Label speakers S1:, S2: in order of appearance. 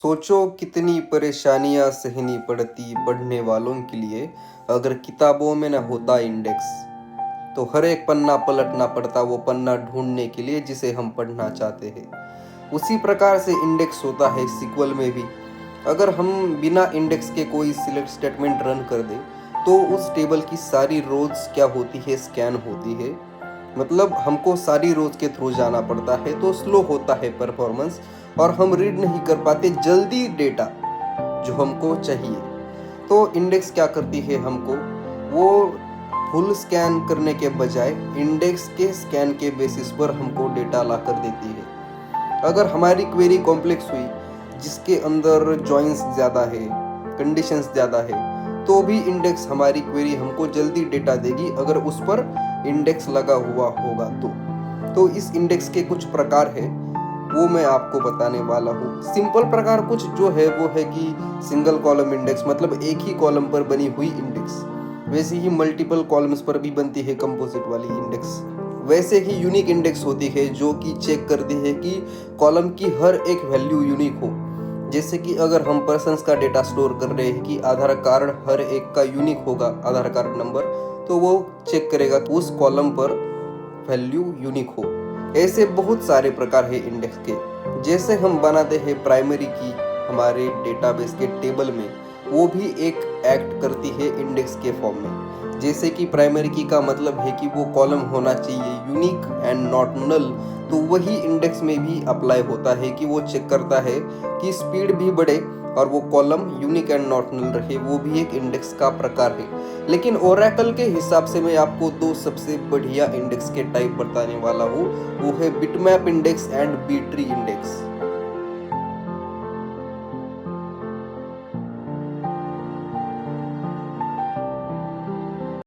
S1: सोचो कितनी परेशानियां सहनी पड़ती पढ़ने वालों के लिए अगर किताबों में न होता इंडेक्स। तो हर एक पन्ना पलटना पड़ता वो पन्ना ढूंढने के लिए जिसे हम पढ़ना चाहते हैं। उसी प्रकार से इंडेक्स होता है सीक्वल में भी। अगर हम बिना इंडेक्स के कोई सिलेक्ट स्टेटमेंट रन कर दे तो उस टेबल की सारी रोज क्या होती है, स्कैन होती है। मतलब हमको सारी रोज के थ्रू जाना पड़ता है तो स्लो होता है परफॉर्मेंस और हम रीड नहीं कर पाते जल्दी डेटा जो हमको चाहिए। तो इंडेक्स क्या करती है, हमको वो फुल स्कैन करने के बजाय इंडेक्स के स्कैन के बेसिस पर हमको डेटा ला कर देती है। अगर हमारी क्वेरी कॉम्प्लेक्स हुई जिसके अंदर जॉइंस ज़्यादा है, कंडीशंस ज़्यादा है, तो भी इंडेक्स हमारी क्वेरी हमको जल्दी डेटा देगी अगर उस पर इंडेक्स लगा हुआ होगा तो इस इंडेक्स के कुछ प्रकार है वो मैं आपको बताने वाला हूँ। सिंपल प्रकार कुछ जो है वो है कि सिंगल कॉलम इंडेक्स, मतलब एक ही कॉलम पर बनी हुई इंडेक्स। वैसे ही मल्टीपल कॉलम्स पर भी बनती है कंपोजिट वाली इंडेक्स। वैसे ही यूनिक इंडेक्स होती है जो कि चेक करती है कि कॉलम की हर एक वैल्यू यूनिक हो। जैसे कि अगर हम पर्सन्स का डेटा स्टोर कर रहे हैं कि आधार कार्ड हर एक का यूनिक होगा आधार कार्ड नंबर, तो वो चेक करेगा कि उस कॉलम पर वैल्यू यूनिक हो। ऐसे बहुत सारे प्रकार है इंडेक्स के। जैसे हम बनाते हैं प्राइमरी की हमारे डेटाबेस के टेबल में, वो भी एक एक्ट करती है इंडेक्स के फॉर्म में। जैसे कि प्राइमरी की का मतलब है कि वो कॉलम होना चाहिए यूनिक एंड नॉट नल, तो वही इंडेक्स में भी अप्लाई होता है कि वो चेक करता है कि स्पीड भी बढ़े और वो column unique and not null रहे। वो भी एक इंडेक्स का प्रकार है। लेकिन ओरेकल के हिसाब से मैं आपको दो सबसे बढ़िया इंडेक्स के टाइप बताने वाला हूँ। वो है bitmap index and B tree index.